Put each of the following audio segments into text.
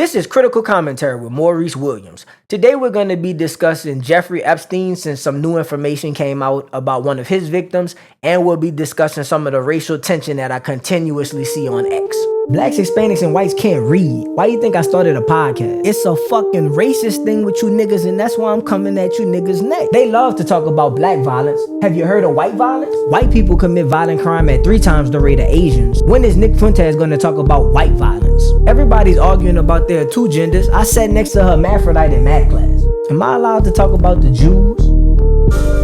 This is Critical Commentary with Maurice Williams. Today we're going to be discussing Jeffrey Epstein since some new information came out about one of his victims, and we'll be discussing some of the racial tension that I continuously see on X. Blacks, Hispanics, and whites can't read. Why you think I started a podcast? It's a fucking racist thing with you niggas, and that's why I'm coming at you niggas next. They love to talk about black violence. Have you heard of white violence? White people commit violent crime at 3 times the rate of Asians. When is Nick Fuentes gonna talk about white violence? Everybody's arguing about there are 2 genders. I sat next to her hermaphrodite in math class. Am I allowed to talk about the Jews?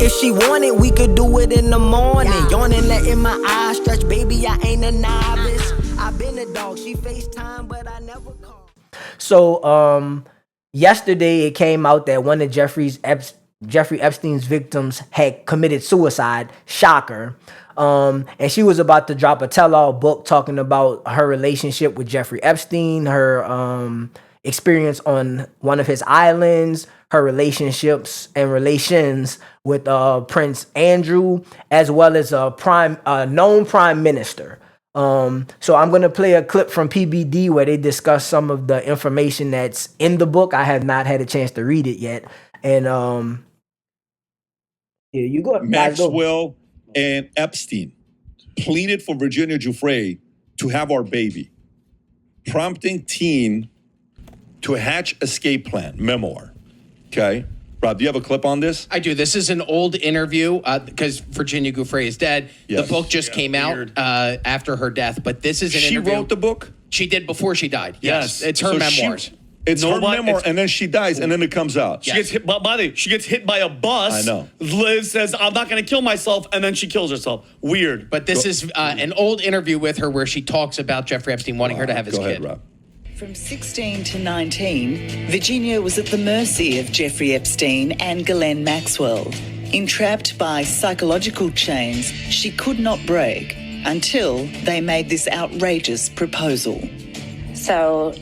If she wanted, we could do it in the morning. Yawning, letting my eyes stretch, baby, I ain't a novice. I've been a dog, she FaceTime, but I never call. So, yesterday it came out that one of Jeffrey Epstein's victims had committed suicide. Shocker. And she was about to drop a tell-all book talking about her relationship with Jeffrey Epstein, her experience on one of his islands, her relationships and relations with Prince Andrew, as well as a known prime minister. So I'm going to play a clip from PBD where they discuss some of the information that's in the book. I have not had a chance to read it yet. And here you go. Maxwell and Epstein pleaded for Virginia Giuffre to have our baby, prompting teen to hatch escape plan, memoir. Okay. Rob, do you have a clip on this? I do. This is an old interview because Virginia Giuffre is dead. Yes. The book just came out after her death, but this is an interview. She wrote the book? She did before she died. Yes. It's her memoirs. It's her memoir, and then she dies, and then it comes out. She gets hit by the way, she gets hit by a bus. I know. Liz says, I'm not going to kill myself, and then she kills herself. Weird. But this is an old interview with her where she talks about Jeffrey Epstein wanting her to have his Go kid. ahead, Rob. From 16 to 19, Virginia was at the mercy of Jeffrey Epstein and Ghislaine Maxwell. Entrapped by psychological chains she could not break until they made this outrageous proposal. So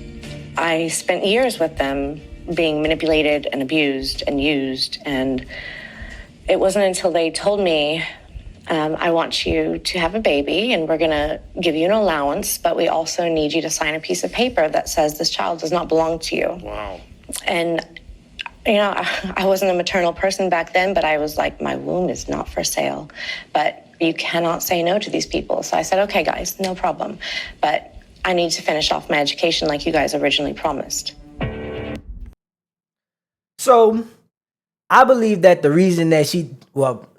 I spent years with them being manipulated and abused and used, and it wasn't until they told me, I want you to have a baby and we're going to give you an allowance, but we also need you to sign a piece of paper that says this child does not belong to you. Wow. And, you know, I wasn't a maternal person back then, but I was like, my womb is not for sale. But you cannot say no to these people. So I said, okay, guys, no problem. But I need to finish off my education like you guys originally promised. So I believe that the reason that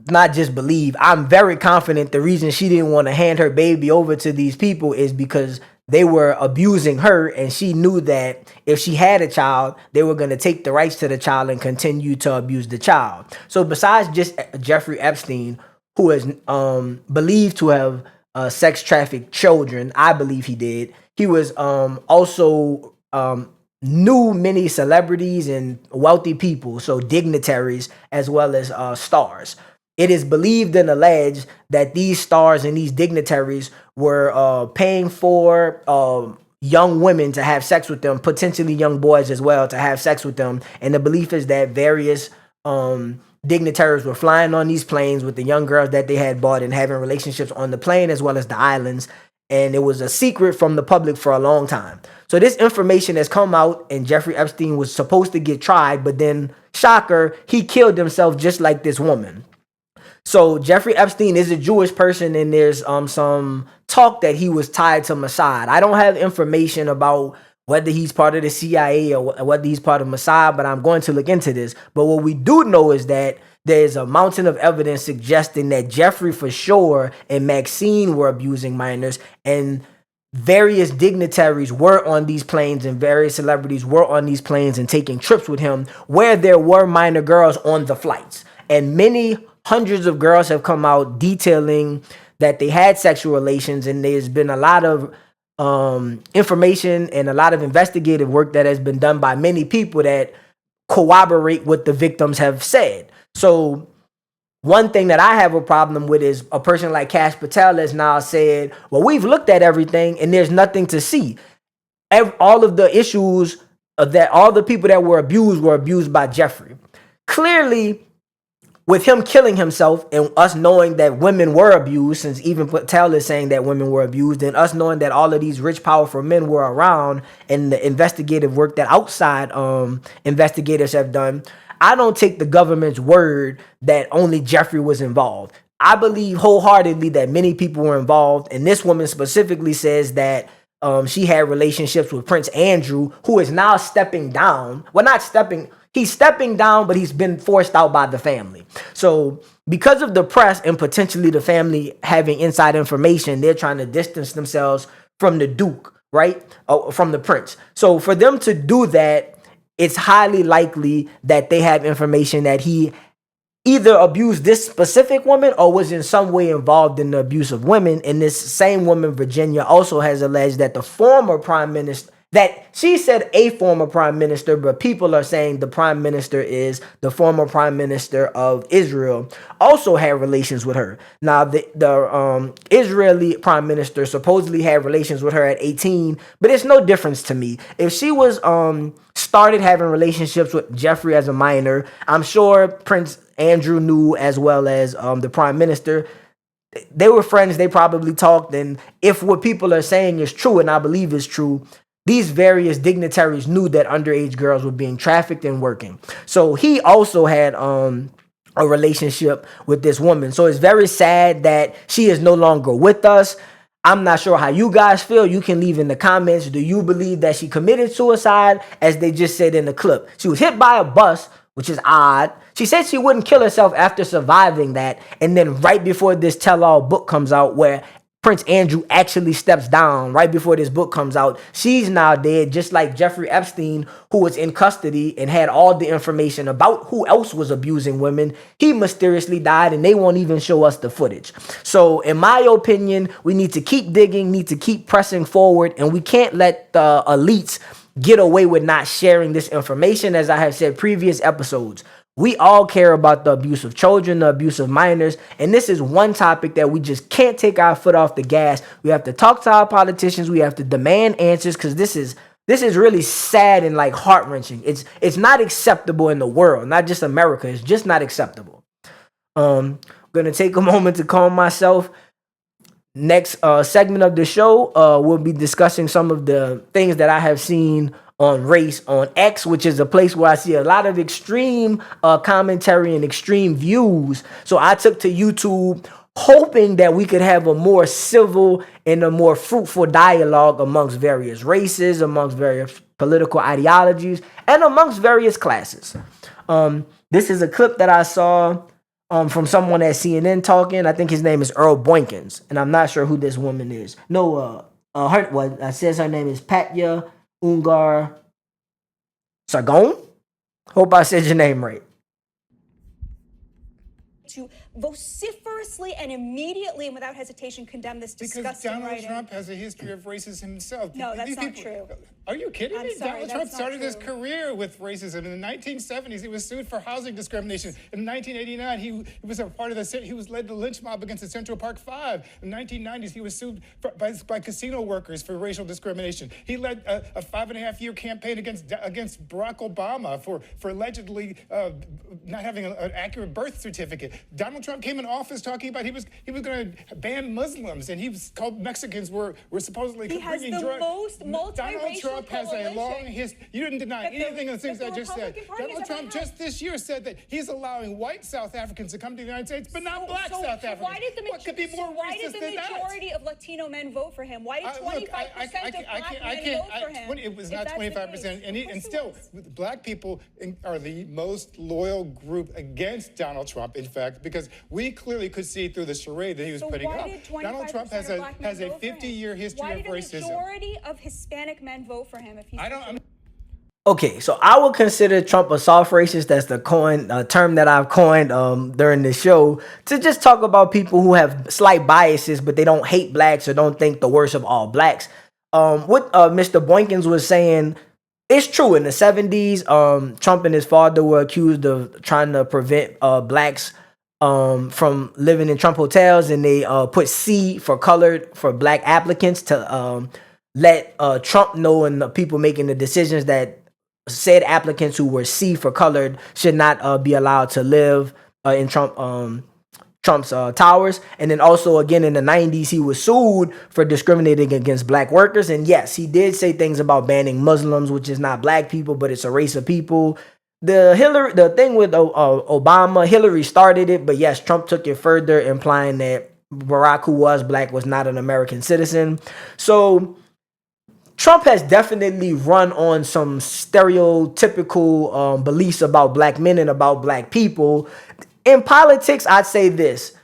not just believe, I'm very confident the reason she didn't want to hand her baby over to these people is because they were abusing her, and she knew that if she had a child, they were going to take the rights to the child and continue to abuse the child. So besides just Jeffrey Epstein, who is believed to have sex trafficked children, I believe he did, he was also knew many celebrities and wealthy people, so dignitaries as well as stars. It is believed and alleged that these stars and these dignitaries were paying for young women to have sex with them, potentially young boys as well, to have sex with them. And the belief is that various dignitaries were flying on these planes with the young girls that they had bought and having relationships on the plane as well as the islands. And it was a secret from the public for a long time. So this information has come out, and Jeffrey Epstein was supposed to get tried, but then, shocker, he killed himself just like this woman. So Jeffrey Epstein is a Jewish person, and there's some talk that he was tied to Mossad. I don't have information about whether he's part of the CIA or whether he's part of Mossad, but I'm going to look into this. But what we do know is that there's a mountain of evidence suggesting that Jeffrey for sure and Maxine were abusing minors, and various dignitaries were on these planes and various celebrities were on these planes and taking trips with him where there were minor girls on the flights. And many hundreds of girls have come out detailing that they had sexual relations, and there's been a lot of information and a lot of investigative work that has been done by many people that corroborate what the victims have said. So one thing that I have a problem with is a person like Kash Patel has now said, well, we've looked at everything and there's nothing to see. All of the issues that all the people that were abused by Jeffrey. Clearly, with him killing himself and us knowing that women were abused, since even Patel is saying that women were abused, and us knowing that all of these rich, powerful men were around, and the investigative work that outside investigators have done, I don't take the government's word that only Jeffrey was involved. I believe wholeheartedly that many people were involved, and this woman specifically says that she had relationships with Prince Andrew, who is now stepping down. Well, not stepping. He's stepping down, but he's been forced out by the family. So because of the press and potentially the family having inside information, they're trying to distance themselves from the Duke, right? From the Prince. So for them to do that, it's highly likely that they have information that he either abused this specific woman or was in some way involved in the abuse of women. And this same woman, Virginia, also has alleged that the former prime minister, that she said a former prime minister, but people are saying the prime minister is the former prime minister of Israel, also had relations with her. Now, the Israeli prime minister supposedly had relations with her at 18, but it's no difference to me. If she was started having relationships with Jeffrey as a minor, I'm sure Prince Andrew knew, as well as the prime minister. They were friends. They probably talked. And if what people are saying is true, and I believe is true, these various dignitaries knew that underage girls were being trafficked and working. So he also had a relationship with this woman. So it's very sad that she is no longer with us. I'm not sure how you guys feel. You can leave in the comments. Do you believe that she committed suicide, as they just said in the clip? She was hit by a bus, which is odd. She said she wouldn't kill herself after surviving that. And then right before this tell-all book comes out, where Prince Andrew actually steps down, right before this book comes out, she's now dead, just like Jeffrey Epstein, who was in custody and had all the information about who else was abusing women. He mysteriously died, and they won't even show us the footage. So in my opinion, we need to keep digging, need to keep pressing forward, and we can't let the elites get away with not sharing this information. As I have said previous episodes, we all care about the abuse of children, the abuse of minors, and this is one topic that we just can't take our foot off the gas. We have to talk to our politicians. We have to demand answers, because this is really sad and like heart-wrenching. It's not acceptable in the world, not just America. It's just not acceptable. I'm gonna take a moment to calm myself. Next segment of the show, we'll be discussing some of the things that I have seen on race on X, which is a place where I see a lot of extreme commentary and extreme views. So I took to YouTube hoping that we could have a more civil and a more fruitful dialogue amongst various races, amongst various political ideologies, and amongst various classes. This is a clip that I saw from someone at CNN talking. I think his name is Earl Boykins, and I'm not sure who this woman is. No, it says her name is Patya Ungar Sargon? Hope I said your name right. To vociferously and immediately and without hesitation condemn this disgusting because Donald writing. Trump has a history of racism himself. No, that's These not people, true. Are you kidding me? Sorry, Donald Trump started his career with racism. In the 1970s, he was sued for housing discrimination. In 1989, he was a part of he was led the lynch mob against the Central Park Five. In the 1990s, he was sued by casino workers for racial discrimination. He led a 5.5-year campaign against Barack Obama for allegedly not having an accurate birth certificate. Donald Trump came in office talking about he was going to ban Muslims, and he was called Mexicans were supposedly He has bringing the drugs. most multiracial Donald Trump has a long history. You didn't deny anything of the things I just said. Donald Trump just this year said that he's allowing white South Africans to come to the United States, but not black South Africans. What could be more racist than that? Why did the majority of Latino men vote for him? Why did 25% of black men vote for him? It was not 25%, and still, black people are the most loyal group against Donald Trump. In fact, because we clearly could see through the charade that he was putting up. Donald Trump has a 50-year history of racism. Why did the majority of Hispanic men vote for him? If he's Okay, so I would consider Trump a soft racist. That's the term that I've coined during the show to just talk about people who have slight biases, but they don't hate blacks or don't think the worst of all blacks. What Mr. Boykins was saying, it's true. In the 70s, Trump and his father were accused of trying to prevent blacks from living in Trump hotels, and they put C for colored for black applicants to let Trump know, and the people making the decisions, that said applicants who were C for colored should not be allowed to live in Trump's towers. And then also again in the 90s, he was sued for discriminating against black workers. And yes, he did say things about banning Muslims, which is not black people, but it's a race of people. The thing with Obama, Hillary started it, but yes, Trump took it further, implying that Barack, who was black, was not an American citizen. So Trump has definitely run on some stereotypical beliefs about black men and about black people. In politics, I'd say this.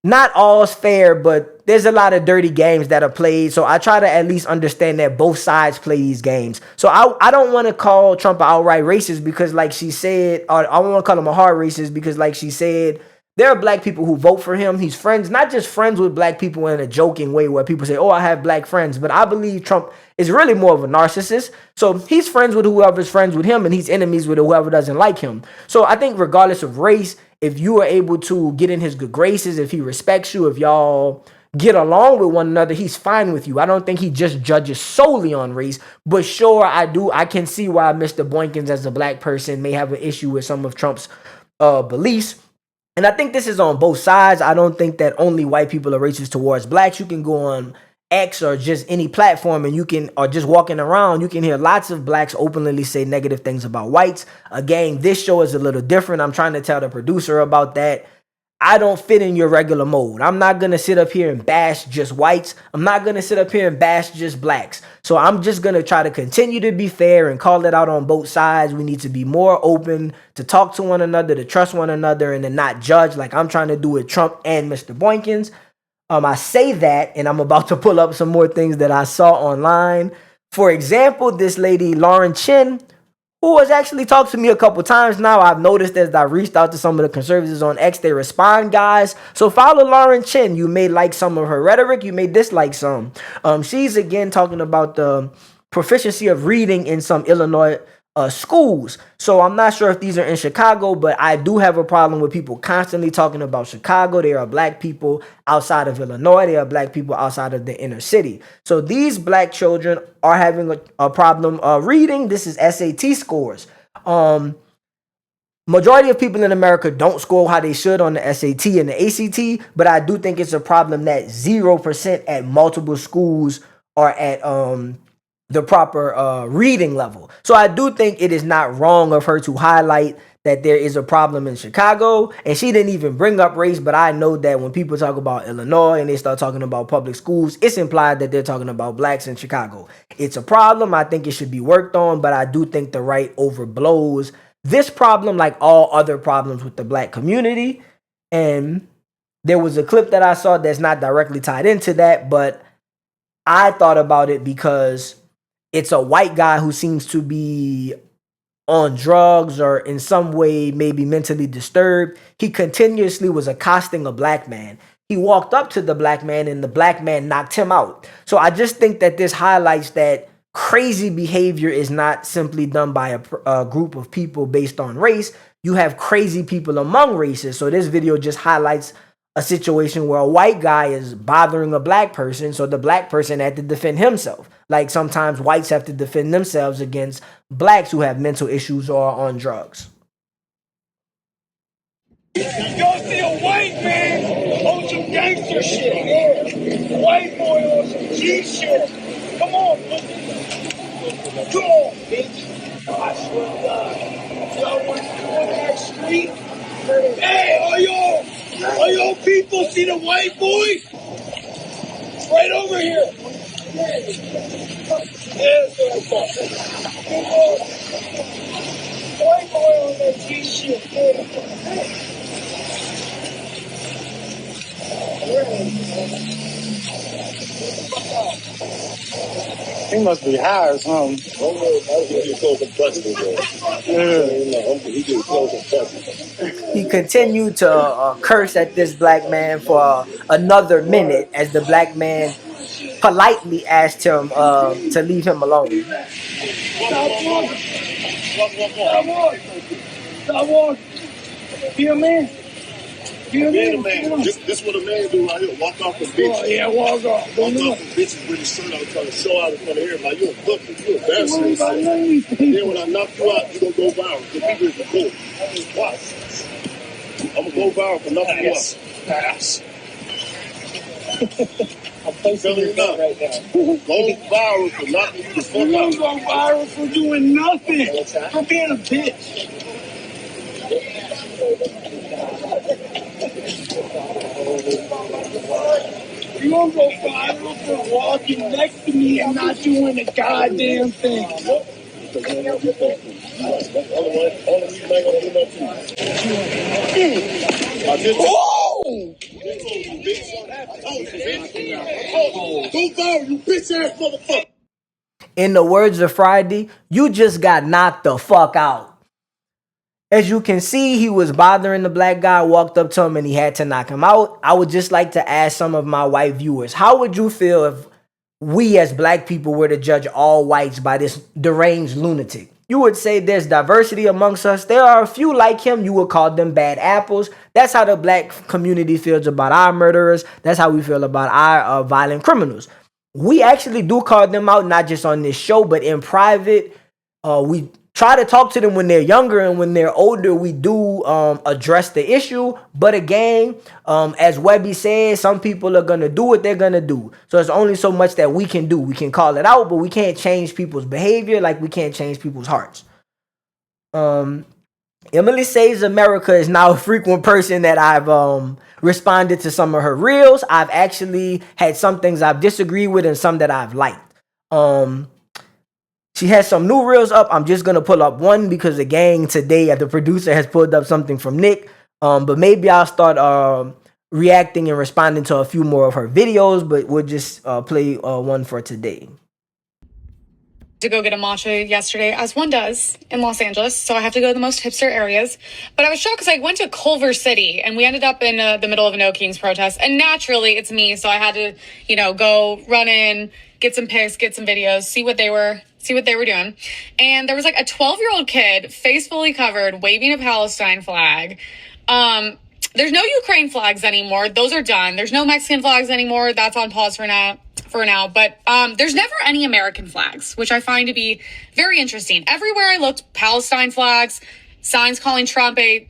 Not all's fair, but there's a lot of dirty games that are played. So I try to at least understand that both sides play these games. So I don't want to call Trump an outright racist because like she said, or I don't want to call him a hard racist because like she said, there are black people who vote for him. He's friends, not just friends with black people in a joking way where people say, oh, I have black friends. But I believe Trump is really more of a narcissist. So he's friends with whoever's friends with him and he's enemies with whoever doesn't like him. So I think regardless of race, if you are able to get in his good graces, if he respects you, if y'all get along with one another, he's fine with you. I don't think he just judges solely on race. But sure, I can see why Mr. Boykins as a black person may have an issue with some of Trump's beliefs. And I think this is on both sides. I don't think that only white people are racist towards blacks. You can go on X or just any platform and you can, or just walking around, you can hear lots of blacks openly say negative things about whites. Again, this show is a little different. I'm trying to tell the producer about that. I don't fit in your regular mold. I'm not going to sit up here and bash just whites. I'm not going to sit up here and bash just blacks. So I'm just going to try to continue to be fair and call it out on both sides. We need to be more open to talk to one another, to trust one another, and to not judge like I'm trying to do with Trump and Mr. Boykins. I say that, and I'm about to pull up some more things that I saw online. For example, this lady, Chen, who has actually talked to me a couple times now. I've noticed as I reached out to some of the conservatives on X, they respond, guys. So follow Chen. You may like some of her rhetoric. You may dislike some. She's again talking about the proficiency of reading in some Illinois schools. So I'm not sure if these are in Chicago, but I do have a problem with people constantly talking about Chicago. There are black people outside of Illinois. There are black people outside of the inner city. So these black children are having a problem reading. This is SAT scores. Majority of people in America don't score how they should on the SAT and the ACT, but I do think it's a problem that 0% at multiple schools are at the proper reading level. So I do think it is not wrong of her to highlight that there is a problem in Chicago. And she didn't even bring up race, but I know that when people talk about Illinois and they start talking about public schools, it's implied that they're talking about blacks in Chicago. It's a problem. I think it should be worked on, but I do think the right overblows this problem like all other problems with the black community. And there was a clip that I saw that's not directly tied into that, but I thought about it because it's a white guy who seems to be on drugs or in some way maybe mentally disturbed. He continuously was accosting a black man. He walked up to the black man and the black man knocked him out. So I just think that this highlights that crazy behavior is not simply done by a group of people based on race. You have crazy people among races. So this video just highlights a situation where a white guy is bothering a black person, so the black person had to defend himself. Like sometimes whites have to defend themselves against blacks who have mental issues or are on drugs. Y'all see a white man on some gangster shit. White boy on some G shit. Come on, bitch. Come on, bitch. I swear to God. Y'all want to go on that street? Hey, are y'all people see the white boy? Right over here. White boy on that G shit. He must be high or something. He continued to curse at this black man for another minute as the black man politely asked him to leave him alone. Stop walking. Be a man. Be a man. This what a man do right here. Walk off the bitch. Oh, yeah, walk off. Walk off the bitches with his shirt out trying to show out in front of everybody. You a fucking, you a bastard. And then when I knock you out, you gonna go viral. The people is the bull. Watch. I'm gonna go viral for nothing else. Pass. I'm posting your butt right now. Go viral for nothing. You don't go viral for doing nothing. For being a bitch. You don't go viral for walking next to me and not doing a goddamn thing. Whoa! Go viral, you bitch ass motherfucker. In the words of Friday, you just got knocked the fuck out. As you can see, he was bothering the black guy, walked up to him, and he had to knock him out. I would just like to ask some of my white viewers, how would you feel if we as black people were to judge all whites by this deranged lunatic? You would say there's diversity amongst us. There are a few like him. You would call them bad apples. That's how the black community feels about our murderers. That's how we feel about our violent criminals. We actually do call them out, not just on this show, but in private. We try to talk to them when they're younger, and when they're older, we do address the issue. But again, as Webby says, some people are going to do what they're going to do. So it's only so much that we can do. We can call it out, but we can't change people's behavior like we can't change people's hearts. Emily Saves America is now a frequent person that I've responded to some of her reels. I've actually had some things I've disagreed with and some that I've liked. She has some new reels up. I'm just going to pull up one because the gang today, the producer has pulled up something from Nick. But maybe I'll start reacting and responding to a few more of her videos, but we'll just play one for today. To go get a matcha yesterday, as one does in Los Angeles, so I have to go to the most hipster areas. But I was shocked because I went to Culver City and we ended up in the middle of a No Kings protest, and naturally it's me, so I had to, go run in, get some pics, get some videos, see what they were doing. And there was like a 12-year-old kid, face fully covered, waving a Palestine flag. There's no Ukraine flags anymore; those are done. There's no Mexican flags anymore; that's on pause for now. But there's never any American flags, which I find to be very interesting. Everywhere I looked, Palestine flags, signs calling Trump a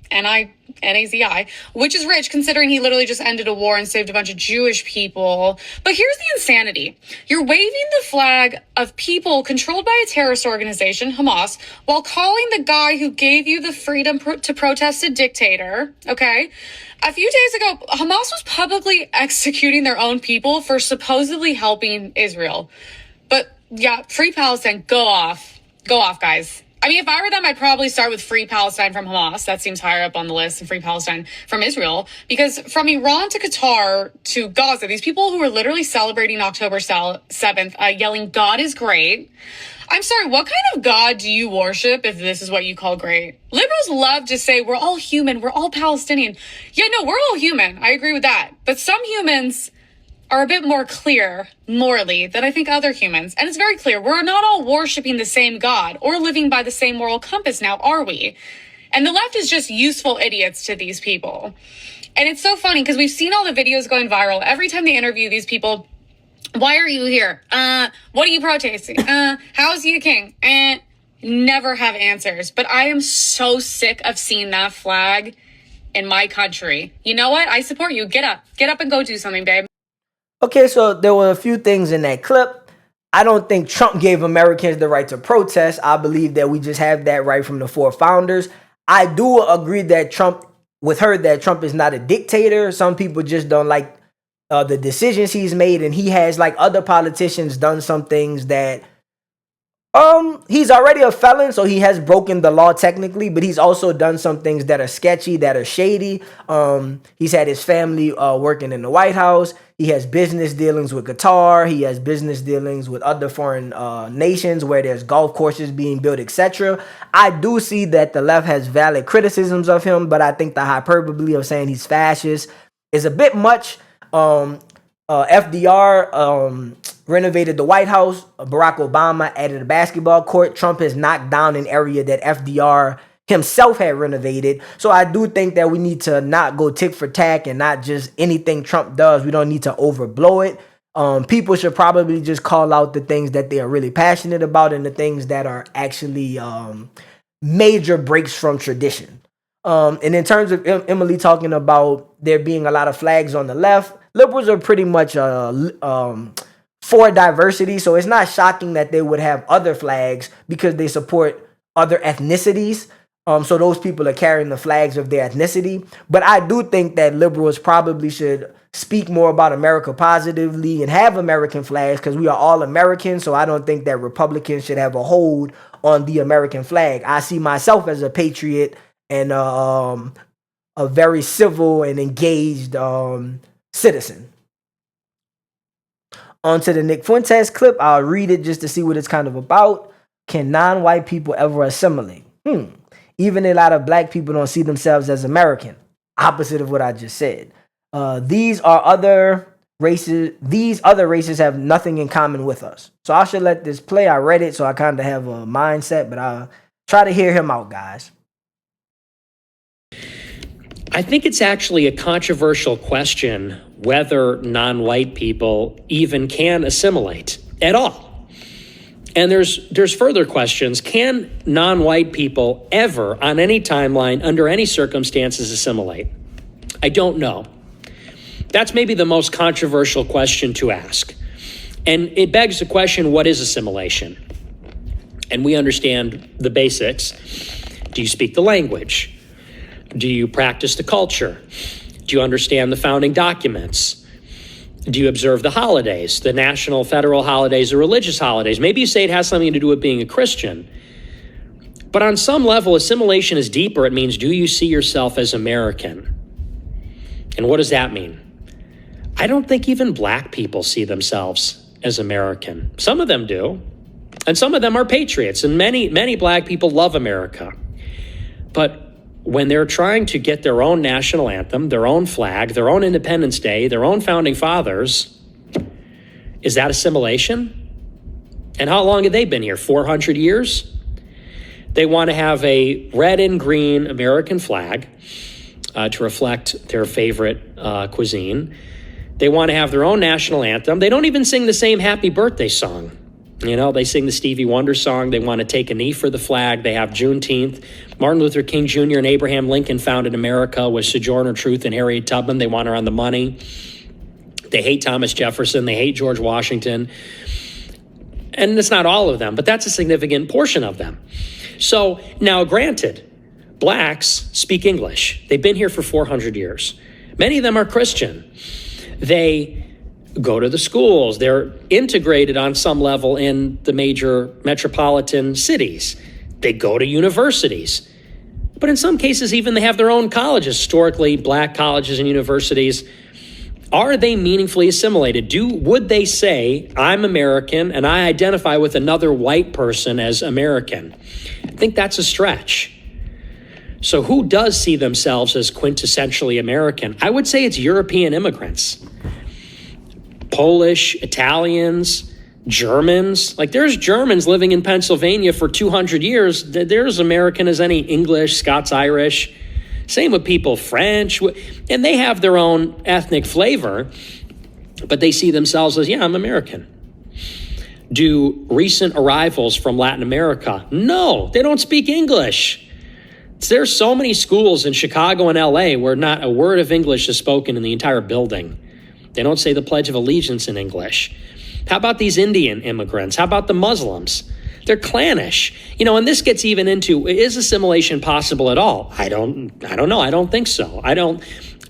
N-A-Z-I, which is rich considering he literally just ended a war and saved a bunch of Jewish people. But here's the insanity. You're waving the flag of people controlled by a terrorist organization, Hamas, while calling the guy who gave you the freedom to protest a dictator, okay? A few days ago, Hamas was publicly executing their own people for supposedly helping Israel. But yeah, free Palestine, go off. Go off, guys. I mean, if I were them, I'd probably start with free Palestine from Hamas. That seems higher up on the list, and free Palestine from Israel. Because from Iran to Qatar to Gaza, these people who were literally celebrating October 7th, yelling, God is great. I'm sorry, what kind of God do you worship if this is what you call great? Liberals love to say we're all human, we're all Palestinian. Yeah, no, we're all human. I agree with that. But some humans are a bit more clear morally than I think other humans. And it's very clear, we're not all worshiping the same God or living by the same moral compass now, are we? And the left is just useful idiots to these people. And it's so funny because we've seen all the videos going viral. Every time they interview these people, why are you here? What are you protesting? How's he a king? Never have answers. But I am so sick of seeing that flag in my country. You know what? I support you. Get up and go do something, babe. Okay, so there were a few things in that clip. I don't think Trump gave Americans the right to protest. I believe that we just have that right from the four founders. I do agree that Trump is not a dictator. Some people just don't like the decisions he's made, and he has, like other politicians, done some things that he's already a felon, so he has broken the law technically, but he's also done some things that are sketchy, that are shady. He's had his family working in the White House. He has business dealings with Qatar. He has business dealings with other foreign nations where there's golf courses being built, etc. I do see that the left has valid criticisms of him, but I think the hyperbole of saying he's fascist is a bit much. FDR renovated the White House. Barack Obama added a basketball court. Trump has knocked down an area that FDR himself had renovated. So I do think that we need to not go tick for tack and not just anything Trump does. We don't need to overblow it. People should probably just call out the things that they are really passionate about and the things that are actually major breaks from tradition. And in terms of Emily talking about there being a lot of flags on the left, liberals are pretty much for diversity. So it's not shocking that they would have other flags because they support other ethnicities. So those people are carrying the flags of their ethnicity. But I do think that liberals probably should speak more about America positively and have American flags because we are all Americans. So I don't think that Republicans should have a hold on the American flag. I see myself as a patriot and a very civil and engaged citizen. On to the Nick Fuentes clip. I'll read it just to see what it's kind of about. Can non-white people ever assimilate? Even a lot of black people don't see themselves as American. Opposite of what I just said. These other races have nothing in common with us. So I should let this play. I read it, so I kind of have a mindset, but I'll try to hear him out, guys. I think it's actually a controversial question whether non-white people even can assimilate at all. And there's further questions. Can non-white people ever, on any timeline, under any circumstances, assimilate? I don't know. That's maybe the most controversial question to ask. And it begs the question, what is assimilation? And we understand the basics. Do you speak the language? Do you practice the culture? Do you understand the founding documents? Do you observe the holidays, the national, federal holidays, the religious holidays? Maybe you say it has something to do with being a Christian. But on some level, assimilation is deeper. It means, do you see yourself as American? And what does that mean? I don't think even black people see themselves as American. Some of them do. And some of them are patriots. And many black people love America. But when they're trying to get their own national anthem, their own flag, their own Independence Day, their own founding fathers, is that assimilation? And how long have they been here? 400 years? They want to have a red and green American flag to reflect their favorite cuisine. They want to have their own national anthem. They don't even sing the same happy birthday song. You know, they sing the Stevie Wonder song. They want to take a knee for the flag. They have Juneteenth. Martin Luther King Jr. and Abraham Lincoln founded America with Sojourner Truth and Harriet Tubman. They want her on the money. They hate Thomas Jefferson. They hate George Washington. And it's not all of them, but that's a significant portion of them. So now, granted, blacks speak English. They've been here for 400 years. Many of them are Christian. They go to the schools. They're integrated on some level in the major metropolitan cities. They go to universities. But in some cases, even they have their own colleges, historically black colleges and universities. Are they meaningfully assimilated? Would they say, I'm American and I identify with another white person as American? I think that's a stretch. So who does see themselves as quintessentially American? I would say it's European immigrants. Polish, Italians, Germans. Like, there's Germans living in Pennsylvania for 200 years. They're as American as any English, Scots, Irish. Same with people, French. And they have their own ethnic flavor, but they see themselves as, yeah, I'm American. Do recent arrivals from Latin America? No, they don't speak English. There's so many schools in Chicago and LA where not a word of English is spoken in the entire building. They don't say the Pledge of Allegiance in English. How about these Indian immigrants? How about the Muslims? They're clannish. You know, and this gets even into, is assimilation possible at all? I don't know. I don't think so.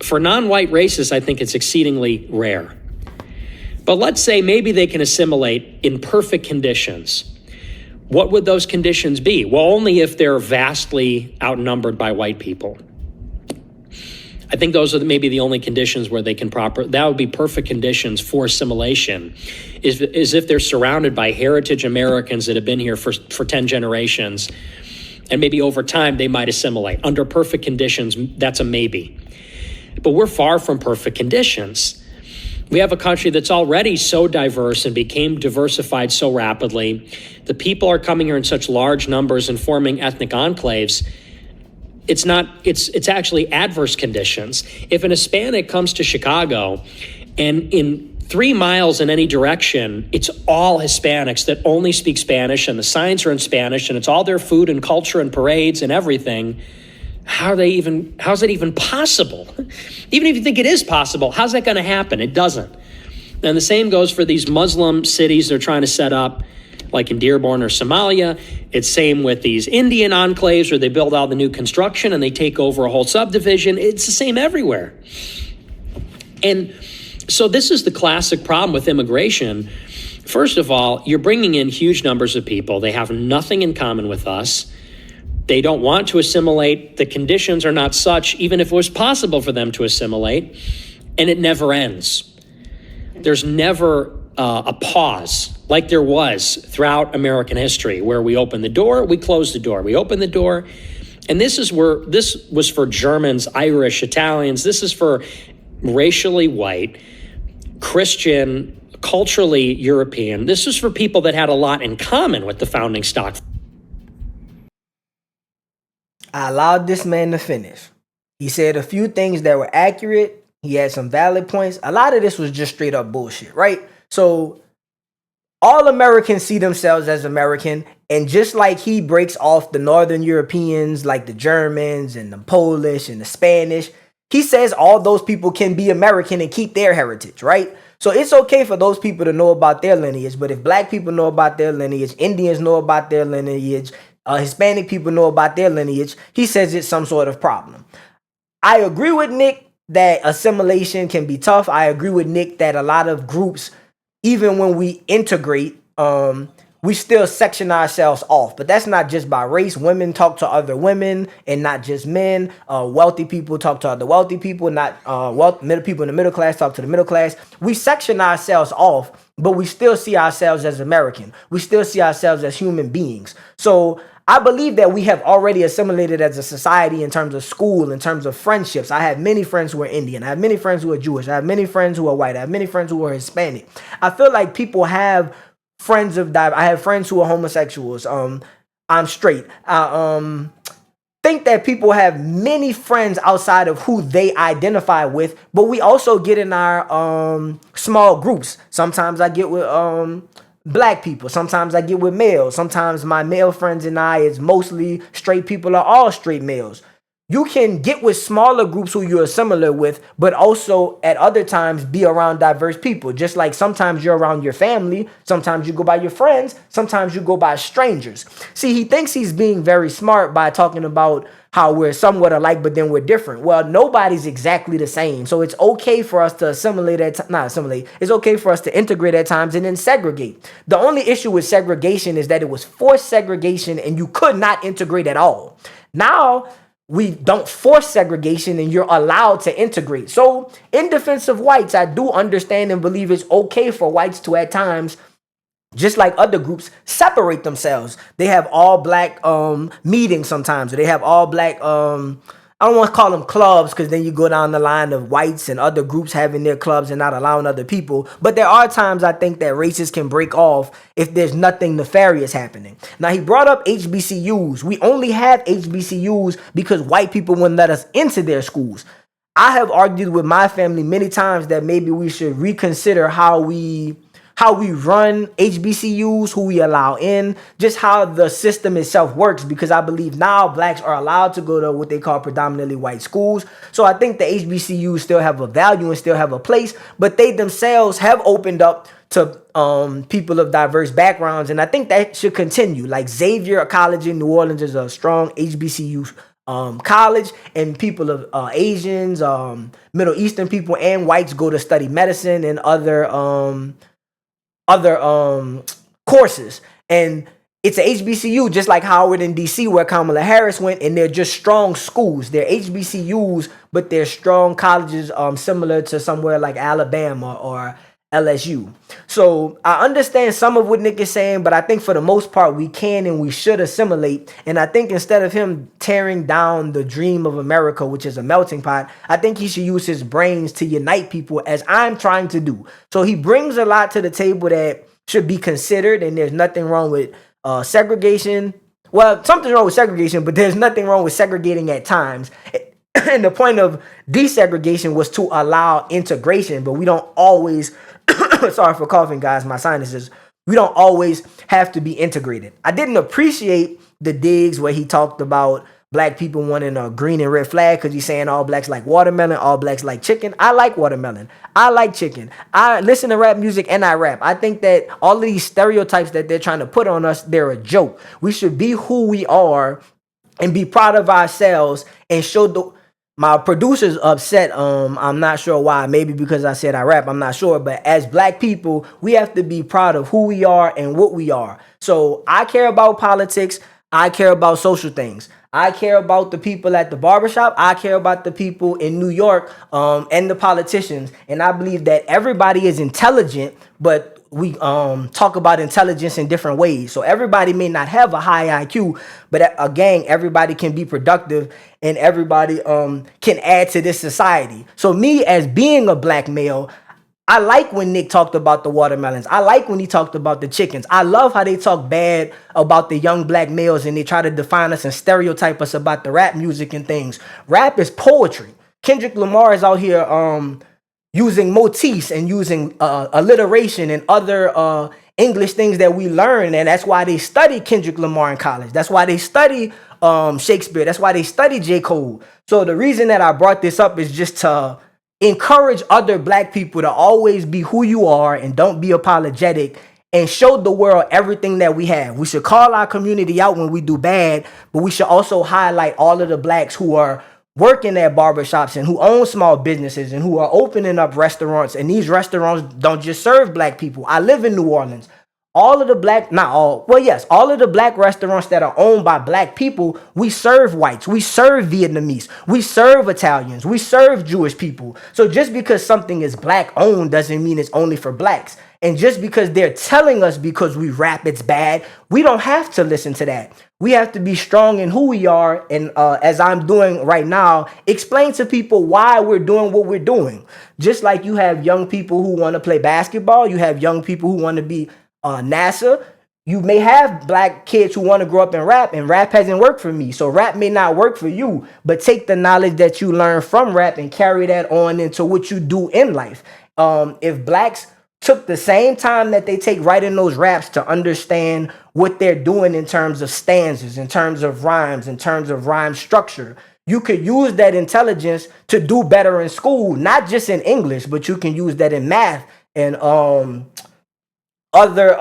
For non-white races, I think it's exceedingly rare. But let's say maybe they can assimilate in perfect conditions. What would those conditions be? Well, only if they're vastly outnumbered by white people. I think those are maybe the only conditions where they can that would be perfect conditions for assimilation, is if they're surrounded by heritage Americans that have been here for 10 generations, and maybe over time they might assimilate. Under perfect conditions, that's a maybe. But we're far from perfect conditions. We have a country that's already so diverse and became diversified so rapidly. The people are coming here in such large numbers and forming ethnic enclaves. It's actually adverse conditions. If an Hispanic comes to Chicago and in 3 miles in any direction, it's all Hispanics that only speak Spanish and the signs are in Spanish and it's all their food and culture and parades and everything, how's it even possible? Even if you think it is possible, how's that going to happen? It doesn't. And the same goes for these Muslim cities they're trying to set up, like in Dearborn or Somalia. It's same with these Indian enclaves where they build all the new construction and they take over a whole subdivision. It's the same everywhere. And so this is the classic problem with immigration. First of all, you're bringing in huge numbers of people. They have nothing in common with us. They don't want to assimilate. The conditions are not such, even if it was possible for them to assimilate, and it never ends. There's never a pause like there was throughout American history where we open the door, we close the door, we open the door. And this was for Germans, Irish, Italians. This is for racially white, Christian, culturally European. This is for people that had a lot in common with the founding stock. I allowed this man to finish. He said a few things that were accurate. He had some valid points. A lot of this was just straight up bullshit, right? So all Americans see themselves as American, and just like he breaks off the Northern Europeans, like the Germans and the Polish and the Spanish, he says all those people can be American and keep their heritage, right? So it's okay for those people to know about their lineage, but if black people know about their lineage, Indians know about their lineage, Hispanic people know about their lineage, he says it's some sort of problem. I agree with Nick that assimilation can be tough. I agree with Nick that a lot of groups, even when we integrate, we still section ourselves off. But that's not just by race. Women talk to other women and not just men. Wealthy people talk to other wealthy people, not middle people in the middle class talk to the middle class. We section ourselves off, but we still see ourselves as American. We still see ourselves as human beings. So I believe that we have already assimilated as a society in terms of school, in terms of friendships. I have many friends who are Indian. I have many friends who are Jewish. I have many friends who are white. I have many friends who are Hispanic. I feel like people have friends of I have friends who are homosexuals. I'm straight. I think that people have many friends outside of who they identify with, but we also get in our small groups. Sometimes I get with black people. Sometimes I get with males. Sometimes my male friends and I is mostly straight people or all straight males. You can get with smaller groups who you're similar with, but also at other times be around diverse people. Just like sometimes you're around your family, sometimes you go by your friends, sometimes you go by strangers. See, he thinks he's being very smart by talking about how we're somewhat alike, but then we're different. Well, nobody's exactly the same. So it's okay for us to it's okay for us to integrate at times and then segregate. The only issue with segregation is that it was forced segregation and you could not integrate at all. Now, we don't force segregation and you're allowed to integrate. So in defense of whites, I do understand and believe it's okay for whites to at times, just like other groups, separate themselves. They have all black meetings sometimes. Or they have all black, I don't want to call them clubs because then you go down the line of whites and other groups having their clubs and not allowing other people. But there are times I think that races can break off if there's nothing nefarious happening. Now, he brought up HBCUs. We only have HBCUs because white people wouldn't let us into their schools. I have argued with my family many times that maybe we should reconsider how we run HBCUs, who we allow in, just how the system itself works, because I believe now blacks are allowed to go to what they call predominantly white schools. So I think the HBCUs still have a value and still have a place, but they themselves have opened up to people of diverse backgrounds, and I think that should continue. Like Xavier College in New Orleans is a strong HBCU college, and people of Asians, Middle Eastern people, and whites go to study medicine and other courses. And it's a HBCU just like Howard in DC where Kamala Harris went, and they're just strong schools. They're HBCUs, but they're strong colleges similar to somewhere like Alabama or LSU. So I understand some of what Nick is saying, but I think for the most part we can and we should assimilate. And I think instead of him tearing down the dream of America, which is a melting pot, I think he should use his brains to unite people, as I'm trying to do. So he brings a lot to the table that should be considered, and there's nothing wrong with segregation. Well, something's wrong with segregation, but there's nothing wrong with segregating at times. And the point of desegregation was to allow integration, but we don't always sorry for coughing, guys, my sinuses. We don't always have to be integrated. I didn't appreciate the digs where he talked about black people wanting a green and red flag because he's saying all blacks like watermelon, all blacks like chicken. I like watermelon. I like chicken. I listen to rap music and I rap. I think that all of these stereotypes that they're trying to put on us, they're a joke. We should be who we are and be proud of ourselves and show the... My producer's upset. I'm not sure why. Maybe because I said I rap. I'm not sure. But as black people, we have to be proud of who we are and what we are. So I care about politics. I care about social things. I care about the people at the barbershop. I care about the people in New York and the politicians. And I believe that everybody is intelligent, but we talk about intelligence in different ways. So everybody may not have a high IQ, but again, everybody can be productive and everybody can add to this society. So me as being a black male, I like when Nick talked about the watermelons. I like when he talked about the chickens. I love how they talk bad about the young black males and they try to define us and stereotype us about the rap music and things. Rap is poetry. Kendrick Lamar is out here using motifs and using alliteration and other English things that we learn. And that's why they study Kendrick Lamar in college. That's why they study Shakespeare. That's why they study J. Cole. So the reason that I brought this up is just to encourage other black people to always be who you are and don't be apologetic and show the world everything that we have. We should call our community out when we do bad, but we should also highlight all of the blacks who are working at barbershops and who own small businesses and who are opening up restaurants. And these restaurants don't just serve black people. I live in New Orleans. All of the black, not all, well, yes, all of the black restaurants that are owned by black people, we serve whites, we serve Vietnamese, we serve Italians, we serve Jewish people. So just because something is black owned doesn't mean it's only for blacks. And just because they're telling us because we rap it's bad, we don't have to listen to that. We have to be strong in who we are. And as I'm doing right now, explain to people why we're doing what we're doing. Just like you have young people who want to play basketball, you have young people who want to be NASA. You may have black kids who want to grow up and rap hasn't worked for me. So rap may not work for you, but take the knowledge that you learn from rap and carry that on into what you do in life. If blacks took the same time that they take writing those raps to understand what they're doing in terms of stanzas, in terms of rhymes, in terms of rhyme structure, you could use that intelligence to do better in school, not just in English, but you can use that in math and other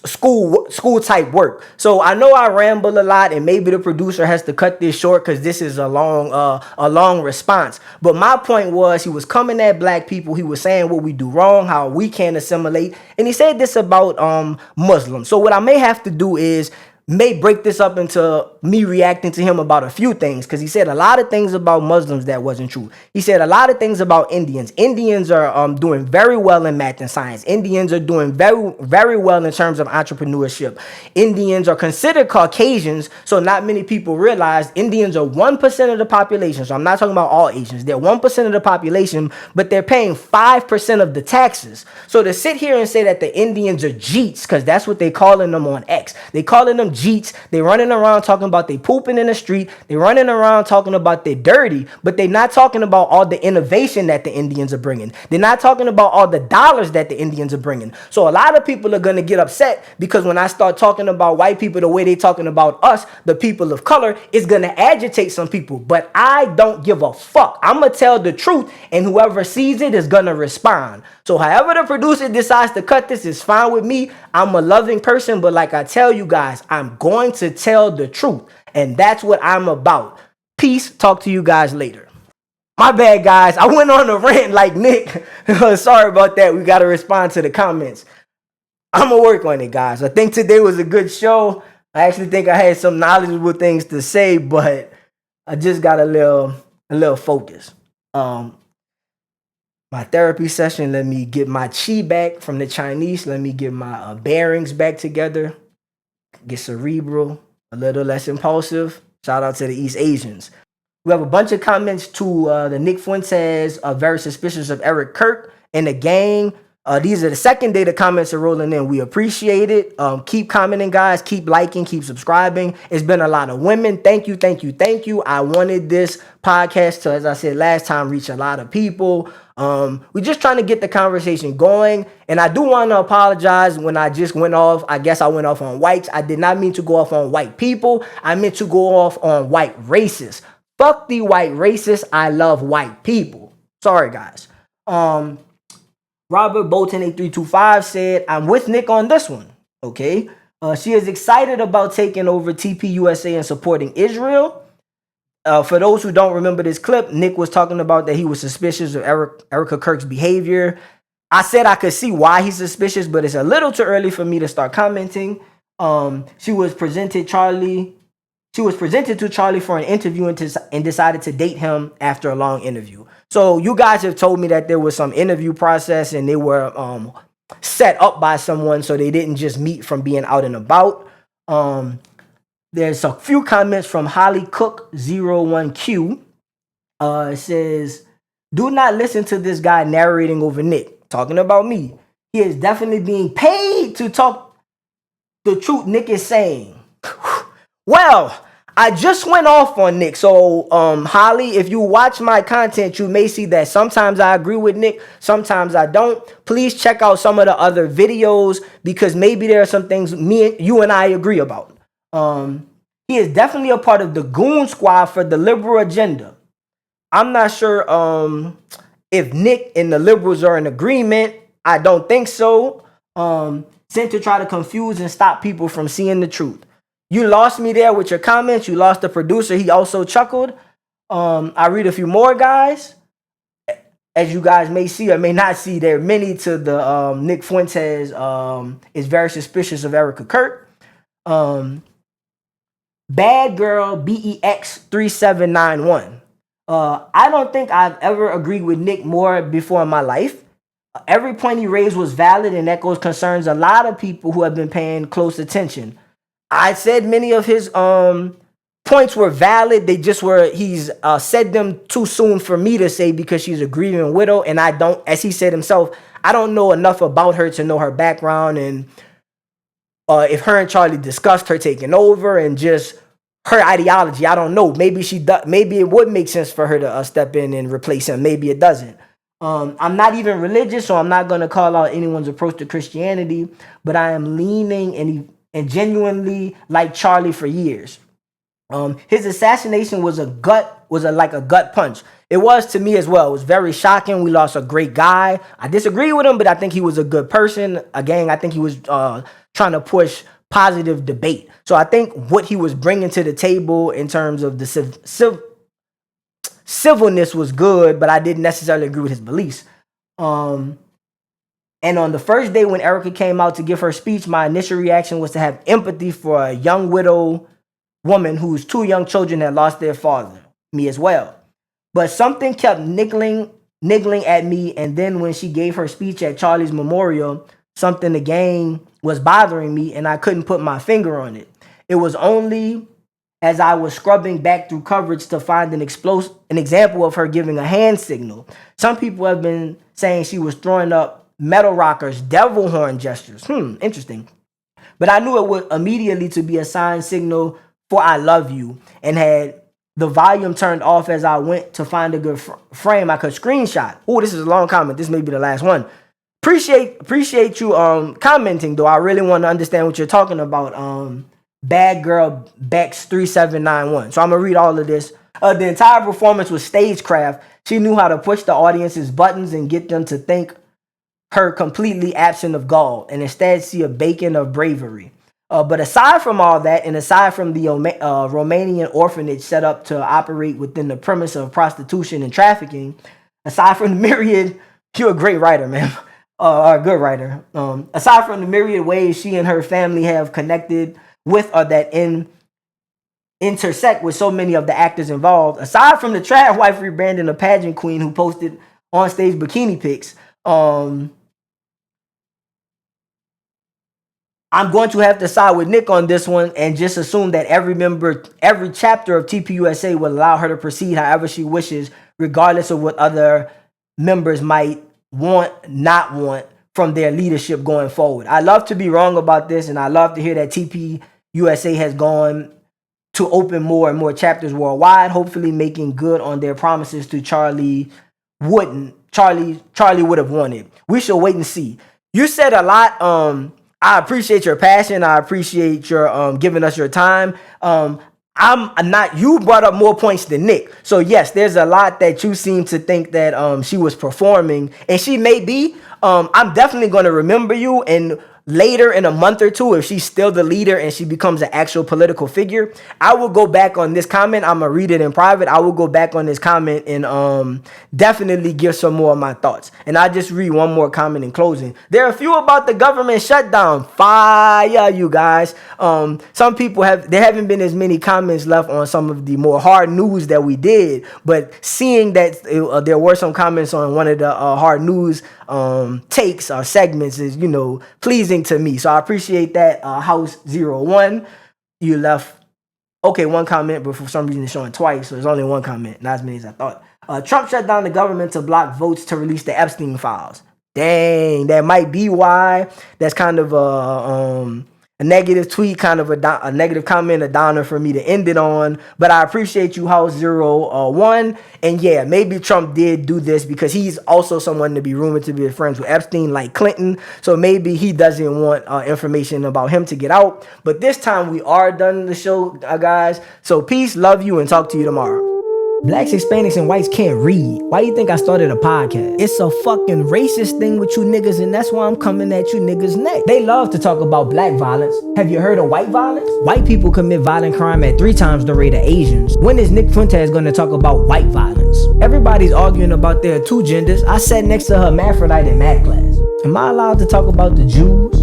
school type work. So I know I ramble a lot and maybe the producer has to cut this short because this is a long response. But my point was he was coming at black people. He was saying what we do wrong, how we can't assimilate. And he said this about Muslims. So what I may have to do is may break this up into me reacting to him about a few things, because he said a lot of things about Muslims that wasn't true. He said a lot of things about Indians. Indians are doing very well in math and science. Indians are doing very, very well in terms of entrepreneurship. Indians are considered Caucasians, so not many people realize Indians are 1% of the population. So I'm not talking about all Asians. They're 1% of the population, but they're paying 5% of the taxes. So to sit here and say that the Indians are Jeets, because that's what they calling them on X. They calling them Jeets. They running around talking about they pooping in the street. They running around talking about they dirty, but they not talking about all the innovation that the Indians are bringing. They're not talking about all the dollars that the Indians are bringing. So a lot of people are going to get upset because when I start talking about white people the way they talking about us, the people of color, it's going to agitate some people. But I don't give a fuck. I'm going to tell the truth, and whoever sees it is going to respond. So however the producer decides to cut this is fine with me. I'm a loving person, but like I tell you guys, I'm going to tell the truth, and that's what I'm about. Peace. Talk to you guys later. My bad, guys. I went on a rant like Nick. Sorry about that. We got to respond to the comments. I'm going to work on it, guys. I think today was a good show. I actually think I had some knowledgeable things to say, but I just got a little focus. My therapy session, let me get my chi back from the Chinese. Let me get my bearings back together. Get cerebral, a little less impulsive. Shout out to the East Asians. We have a bunch of comments to the Nick Fuentes, very suspicious of Eric Kirk and the gang. These are the second day the comments are rolling in. We appreciate it. Keep commenting, guys. Keep liking, keep subscribing. It's been a lot of women. Thank you, thank you, thank you. I wanted this podcast to, as I said last time, reach a lot of people. We're just trying to get the conversation going. And I do want to apologize when I just went off. I guess I went off on whites. I did not mean to go off on white people. I meant to go off on white racists. Fuck the white racists. I love white people. Sorry, guys. Robert Bolton 8325 said, I'm with Nick on this one. Okay. She is excited about taking over TPUSA and supporting Israel. For those who don't remember this clip, Nick was talking about that he was suspicious of Erica Kirk's behavior. I said I could see why he's suspicious, but it's a little too early for me to start commenting. She was presented to Charlie for an interview and decided to date him after a long interview. So you guys have told me that there was some interview process and they were set up by someone, so they didn't just meet from being out and about. There's a few comments from Holly Cook 01Q. It says, do not listen to this guy narrating over Nick. Talking about me. He is definitely being paid to talk the truth Nick is saying. Well, I just went off on Nick. So, Holly, if you watch my content, you may see that sometimes I agree with Nick, sometimes I don't. Please check out some of the other videos because maybe there are some things you and I agree about. He is definitely a part of the goon squad for the liberal agenda. I'm not sure if Nick and the liberals are in agreement. I don't think so. Sent to try to confuse and stop people from seeing the truth. You lost me there with your comments. You lost the producer. He also chuckled. I read a few more, guys. As you guys may see or may not see, there are many to the Nick Fuentes is very suspicious of Erica Kirk. Bad Girl BEX 3791. I don't think I've ever agreed with Nick more before in my life. Every point he raised was valid and echoes concerns a lot of people who have been paying close attention. I said many of his points were valid. They just were, he's said them too soon for me to say because she's a grieving widow. And I don't, as he said himself, I don't know enough about her to know her background and if her and Charlie discussed her taking over and just her ideology. I don't know. Maybe maybe it would make sense for her to step in and replace him. Maybe it doesn't. I'm not even religious, so I'm not going to call out anyone's approach to Christianity, but I am leaning and genuinely like Charlie for years. His assassination was like a gut punch. It was to me as well. It was very shocking. We lost a great guy. I disagree with him, but I think he was a good person. Again, I think he was trying to push positive debate. So I think what he was bringing to the table in terms of the civilness was good, but I didn't necessarily agree with his beliefs. And on the first day when Erica came out to give her speech, my initial reaction was to have empathy for a young widow woman whose two young children had lost their father, me as well. But something kept niggling at me, and then when she gave her speech at Charlie's memorial, something again was bothering me, and I couldn't put my finger on it. It was only as I was scrubbing back through coverage to find an example of her giving a hand signal. Some people have been saying she was throwing up metal rockers, devil horn gestures. Interesting. But I knew it would immediately to be a sign signal for I love you, and had the volume turned off as I went to find a good frame I could screenshot. Oh, this is a long comment. This may be the last one. Appreciate you commenting, though. I really want to understand what you're talking about. Bad Girl Bex 3791. So I'm gonna read all of this. The entire performance was stagecraft. She knew how to push the audience's buttons and get them to think her completely absent of gall and instead see a beacon of bravery. But aside from all that, and aside from the Romanian orphanage set up to operate within the premise of prostitution and trafficking, aside from the myriad, you're a great writer, man, a good writer. Aside from the myriad ways she and her family have connected with or that intersect with so many of the actors involved, aside from the trad wife rebranding a pageant queen who posted on stage bikini pics, I'm going to have to side with Nick on this one and just assume that every chapter of TPUSA will allow her to proceed however she wishes, regardless of what other members might not want from their leadership going forward. I love to be wrong about this, and I love to hear that TP USA has gone to open more and more chapters worldwide, hopefully making good on their promises to Charlie would have wanted. We shall wait and see. You said a lot. I appreciate your passion. I appreciate your giving us your time. You brought up more points than Nick. So yes, there's a lot that you seem to think that she was performing, and she may be. I'm definitely going to remember you, and later in a month or two, if she's still the leader and she becomes an actual political figure, I will go back on this comment. I'm gonna read it in private. I will go back on this comment and definitely give some more of my thoughts. And I just read one more comment in closing. There are a few about the government shutdown. Fire, you guys. Some people there haven't been as many comments left on some of the more hard news that we did, but seeing that there were some comments on one of the hard news takes or segments is, pleasing to me. So I appreciate that. House 01, you left one comment, but for some reason it's showing twice, so there's only one comment, not as many as I thought. Trump shut down the government to block votes to release the Epstein files. Dang, that might be why. That's kind of a negative tweet, kind of a negative comment, a downer for me to end it on. But I appreciate you, House 01. And yeah, maybe Trump did do this because he's also someone to be rumored to be friends with Epstein, like Clinton. So maybe he doesn't want information about him to get out. But this time we are done the show, guys. So peace, love you, and talk to you tomorrow. Blacks, Hispanics, and whites can't read. Why do you think I started a podcast? It's a fucking racist thing with you niggas, and that's why I'm coming at you niggas next. They love to talk about black violence. Have you heard of white violence? White people commit violent crime at 3 times the rate of Asians. When is Nick Fuentes going to talk about white violence? Everybody's arguing about their 2 genders. I sat next to her hermaphrodite in math class. Am I allowed to talk about the Jews?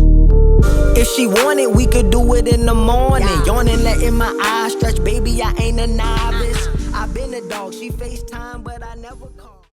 If she wanted, we could do it in the morning. Yawning, letting my eyes stretch, baby, I ain't a novice. I've been a dog, she FaceTime, but I never call.